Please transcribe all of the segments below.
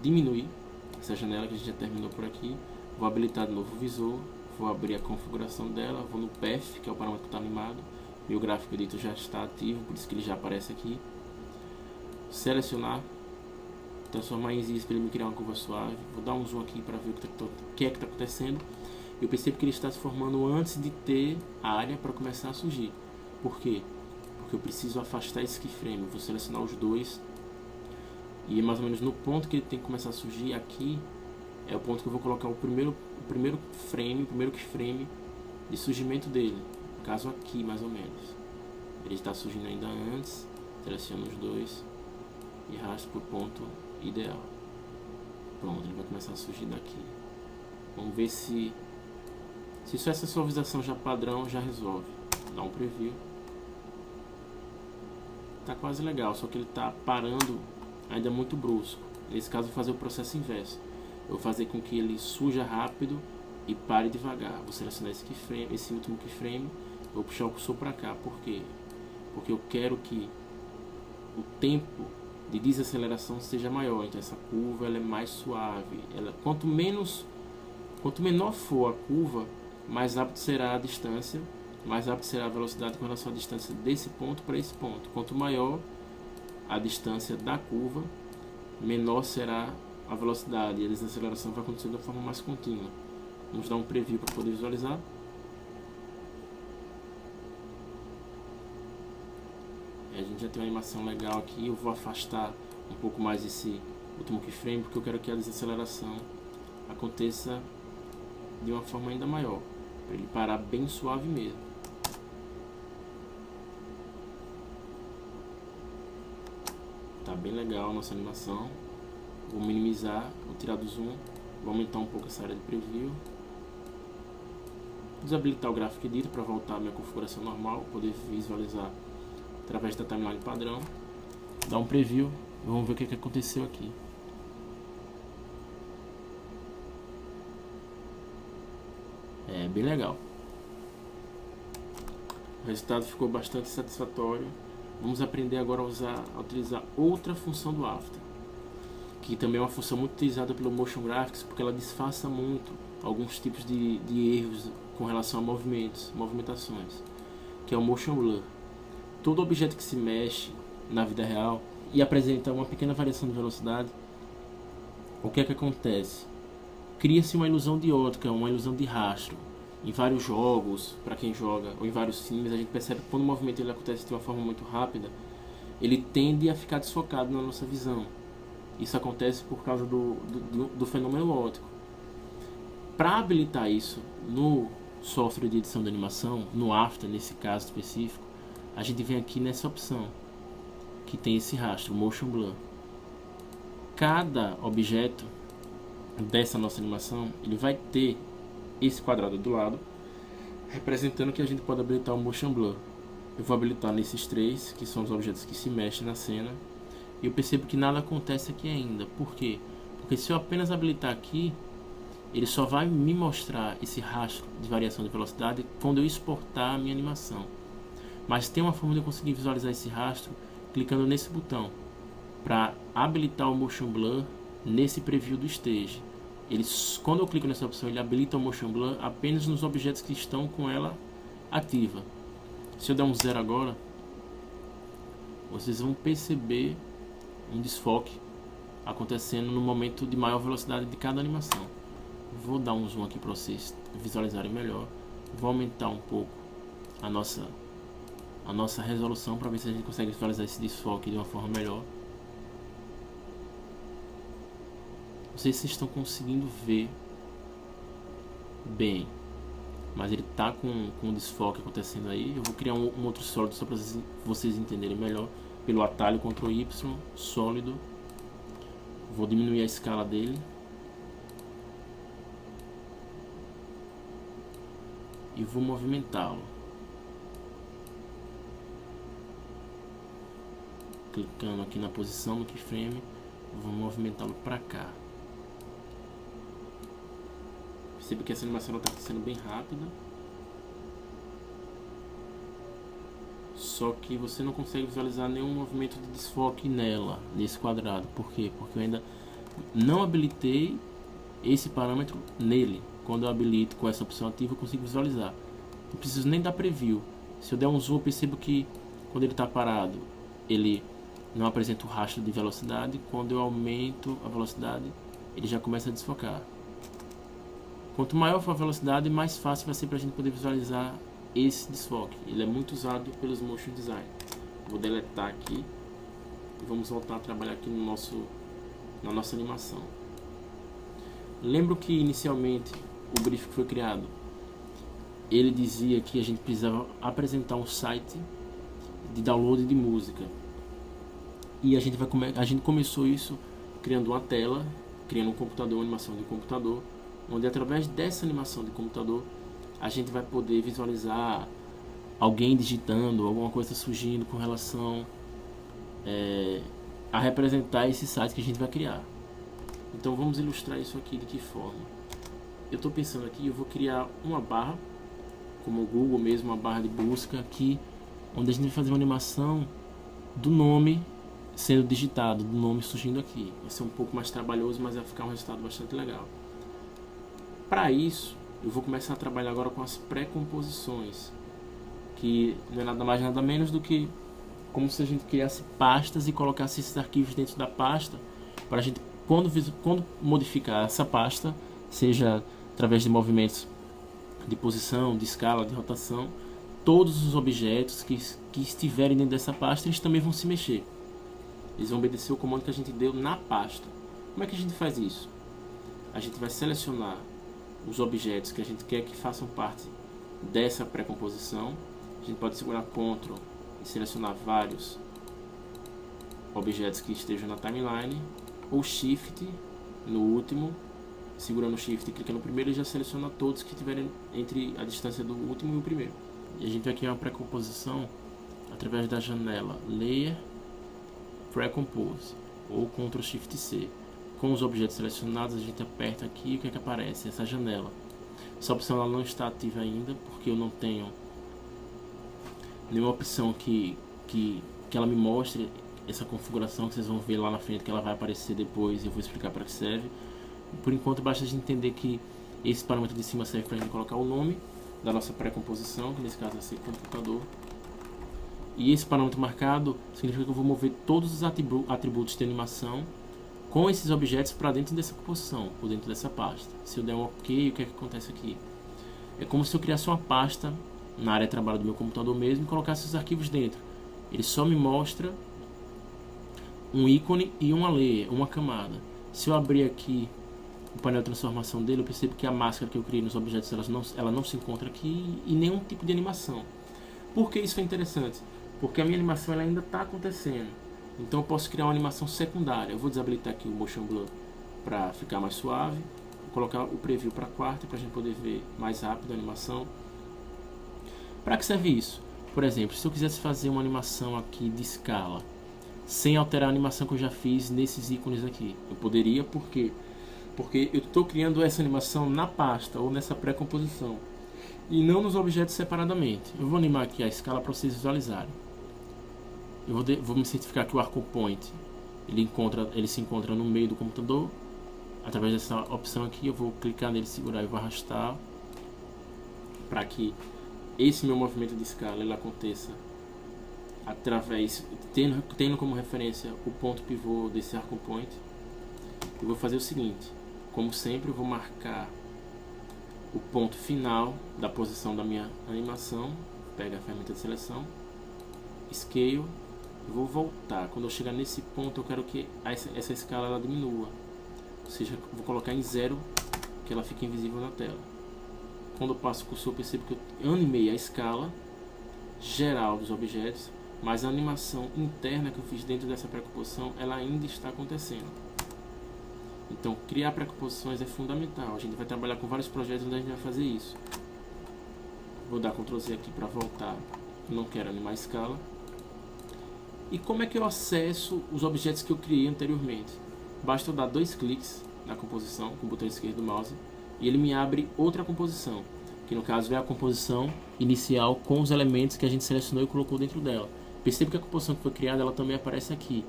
diminuir essa janela que a gente já terminou por aqui. Vou habilitar de novo o visor, vou abrir a configuração dela, vou no Path, que é o parâmetro que está animado. Meu gráfico editor já está ativo, por isso que ele já aparece aqui. Selecionar, transformar em Easy para ele me criar uma curva suave. Vou dar um zoom aqui para ver o que é que está acontecendo. Eu percebo que ele está se formando antes de ter a área para começar a surgir. Por quê? Porque eu preciso afastar esse keyframe. Vou selecionar os dois. E mais ou menos no ponto que ele tem que começar a surgir aqui, é o ponto que eu vou colocar o primeiro keyframe de surgimento dele. No caso aqui, mais ou menos. Ele está surgindo ainda antes. Seleciono os dois e arrasto para o ponto ideal. Pronto, ele vai começar a surgir daqui. Vamos ver se só essa suavização já padrão já resolve. Dá um preview. Tá quase legal, só que ele tá parando ainda muito brusco. Nesse caso, eu vou fazer o processo inverso. Eu vou fazer com que ele surja rápido e pare devagar. Vou selecionar esse keyframe, esse último keyframe. Vou puxar o cursor para cá. Por quê? Porque eu quero que o tempo de desaceleração seja maior. Então essa curva ela é mais suave. Quanto menor for a curva, mais rápido será a distância, mais rápido será a velocidade com relação à distância desse ponto para esse ponto. Quanto maior a distância da curva, menor será a velocidade e a desaceleração vai acontecer de uma forma mais contínua. Vamos dar um preview para poder visualizar. A gente já tem uma animação legal aqui. Eu vou afastar um pouco mais esse último keyframe porque eu quero que a desaceleração aconteça de uma forma ainda maior, para ele parar bem suave mesmo. Tá bem legal a nossa animação. Vou minimizar, vou tirar do zoom, vou aumentar um pouco essa área de preview. Desabilitar o gráfico editor para voltar à minha configuração normal, poder visualizar através da timeline padrão. Dar um preview e vamos ver o que aconteceu aqui. É bem legal. O resultado ficou bastante satisfatório. Vamos aprender agora a utilizar outra função do After, que também é uma função muito utilizada pelo Motion Graphics, porque ela disfarça muito alguns tipos de erros com relação a movimentações, que é o Motion Blur. Todo objeto que se mexe na vida real e apresenta uma pequena variação de velocidade, o que é que acontece? Cria-se uma ilusão de ótica, uma ilusão de rastro. Em vários jogos, para quem joga, ou em vários filmes, a gente percebe que quando o movimento ele acontece de uma forma muito rápida, ele tende a ficar desfocado na nossa visão. Isso acontece por causa do fenômeno óptico. Para habilitar isso no software de edição de animação, no After, nesse caso específico, a gente vem aqui nessa opção, que tem esse rastro, Motion Blur. Cada objeto dessa nossa animação, ele vai ter esse quadrado do lado, representando que a gente pode habilitar o Motion Blur. Eu vou habilitar nesses três, que são os objetos que se mexem na cena, e eu percebo que nada acontece aqui ainda. Por quê? Porque se eu apenas habilitar aqui, ele só vai me mostrar esse rastro de variação de velocidade quando eu exportar a minha animação. Mas tem uma forma de eu conseguir visualizar esse rastro clicando nesse botão, para habilitar o Motion Blur nesse preview do Stage. Quando eu clico nessa opção, ele habilita o Motion Blur apenas nos objetos que estão com ela ativa. Se eu der um 0 agora, vocês vão perceber um desfoque acontecendo no momento de maior velocidade de cada animação. Vou dar um zoom aqui para vocês visualizarem melhor. Vou aumentar um pouco a nossa resolução para ver se a gente consegue visualizar esse desfoque de uma forma melhor. Não sei se vocês estão conseguindo ver bem, mas ele está com um desfoque acontecendo aí. Eu vou criar um outro sólido só para vocês entenderem melhor. Pelo atalho Ctrl Y, sólido. Vou diminuir a escala dele. E vou movimentá-lo. Clicando aqui na posição do keyframe, vou movimentá-lo para cá. Perceba que essa animação está sendo bem rápida. Só que você não consegue visualizar nenhum movimento de desfoque nela, nesse quadrado. Por quê? Porque eu ainda não habilitei esse parâmetro nele. Quando eu habilito com essa opção ativa, eu consigo visualizar. Não preciso nem dar preview. Se eu der um zoom, eu percebo que quando ele está parado, ele não apresenta o rastro de velocidade. Quando eu aumento a velocidade, ele já começa a desfocar. Quanto maior for a velocidade, mais fácil vai ser para a gente poder visualizar esse desfoque. Ele é muito usado pelos motion design. Vou deletar aqui e vamos voltar a trabalhar aqui na nossa animação. Lembro que inicialmente o brief que foi criado, ele dizia que a gente precisava apresentar um site de download de música. E a gente começou isso criando uma tela, criando um computador, uma animação de computador, onde através dessa animação de computador a gente vai poder visualizar alguém digitando, alguma coisa surgindo com relação a representar esse site que a gente vai criar. Então vamos ilustrar isso aqui de que forma. Eu estou pensando aqui, eu vou criar uma barra, como o Google mesmo, uma barra de busca aqui, onde a gente vai fazer uma animação do nome sendo digitado, do nome surgindo aqui. Vai ser um pouco mais trabalhoso, mas vai ficar um resultado bastante legal. Para isso, eu vou começar a trabalhar agora com as pré-composições, que não é nada mais nada menos do que como se a gente criasse pastas e colocasse esses arquivos dentro da pasta, para a gente, quando modificar essa pasta, seja através de movimentos de posição, de escala, de rotação, todos os objetos que estiverem dentro dessa pasta, eles também vão se mexer. Eles vão obedecer o comando que a gente deu na pasta. Como é que a gente faz isso? A gente vai selecionar os objetos que a gente quer que façam parte dessa pré-composição. A gente pode segurar Ctrl e selecionar vários objetos que estejam na timeline, ou Shift no último, segurando o Shift e clicando no primeiro, e já seleciona todos que estiverem entre a distância do último e o primeiro. E a gente vai criar uma pré-composição através da janela Layer, Pré-Compose, ou Ctrl Shift C. Com os objetos selecionados, a gente aperta aqui e o que é que aparece? Essa janela. Essa opção ela não está ativa ainda, porque eu não tenho nenhuma opção que ela me mostre essa configuração, que vocês vão ver lá na frente, que ela vai aparecer depois e eu vou explicar para que serve. Por enquanto, basta a gente entender que esse parâmetro de cima serve para a gente colocar o nome da nossa pré-composição, que nesse caso vai ser computador. E esse parâmetro marcado significa que eu vou mover todos os atributos de animação com esses objetos para dentro dessa composição, ou dentro dessa pasta. Se eu der um OK, o que é que acontece aqui? É como se eu criasse uma pasta na área de trabalho do meu computador mesmo e colocasse os arquivos dentro. Ele só me mostra um ícone e uma layer, uma camada. Se eu abrir aqui o painel de transformação dele, eu percebo que a máscara que eu criei nos objetos ela não se encontra aqui e nenhum tipo de animação. Por que isso é interessante? Porque a minha animação ela ainda está acontecendo. Então eu posso criar uma animação secundária. Eu vou desabilitar aqui o Motion Blur para ficar mais suave. Vou colocar o preview para quarta para a gente poder ver mais rápido a animação. Para que serve isso? Por exemplo, se eu quisesse fazer uma animação aqui de escala, sem alterar a animação que eu já fiz nesses ícones aqui, eu poderia, por quê? Porque eu estou criando essa animação na pasta ou nessa pré-composição e não nos objetos separadamente. Eu vou animar aqui a escala para vocês visualizarem. Eu vou me certificar que o Arco Point ele se encontra no meio do computador. Através dessa opção aqui, eu vou clicar nele, segurar e vou arrastar para que esse meu movimento de escala ele aconteça através, tendo como referência o ponto pivô desse Arco Point. Eu vou fazer o seguinte: como sempre, eu vou marcar o ponto final da posição da minha animação. Pega a ferramenta de seleção, Scale. Eu vou voltar. Quando eu chegar nesse ponto, eu quero que essa escala ela diminua. Ou seja, eu vou colocar em 0, que ela fique invisível na tela. Quando eu passo o cursor, eu percebo que eu animei a escala geral dos objetos, mas a animação interna que eu fiz dentro dessa pré-composição, ela ainda está acontecendo. Então, criar pré-composições é fundamental. A gente vai trabalhar com vários projetos onde a gente vai fazer isso. Vou dar Ctrl Z aqui para voltar. Eu não quero animar a escala. E como é que eu acesso os objetos que eu criei anteriormente? Basta eu dar 2 cliques na composição com o botão esquerdo do mouse e ele me abre outra composição, que no caso é a composição inicial com os elementos que a gente selecionou e colocou dentro dela. Perceba que a composição que foi criada ela também aparece aqui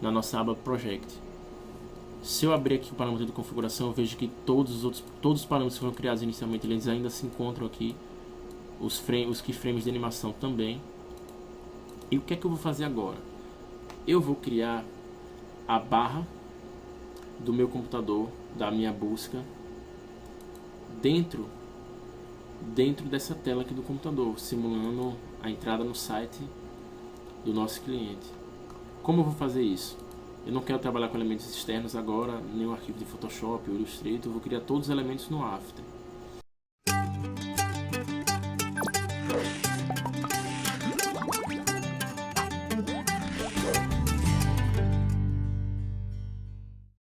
na nossa aba Project. Se eu abrir aqui o parâmetro de configuração, eu vejo que todos os parâmetros que foram criados inicialmente, eles ainda se encontram aqui. Os keyframes de animação também. E o que é que eu vou fazer agora? Eu vou criar a barra do meu computador, da minha busca, dentro dessa tela aqui do computador, simulando a entrada no site do nosso cliente. Como eu vou fazer isso? Eu não quero trabalhar com elementos externos agora, nem o arquivo de Photoshop ou Illustrator, eu vou criar todos os elementos no After.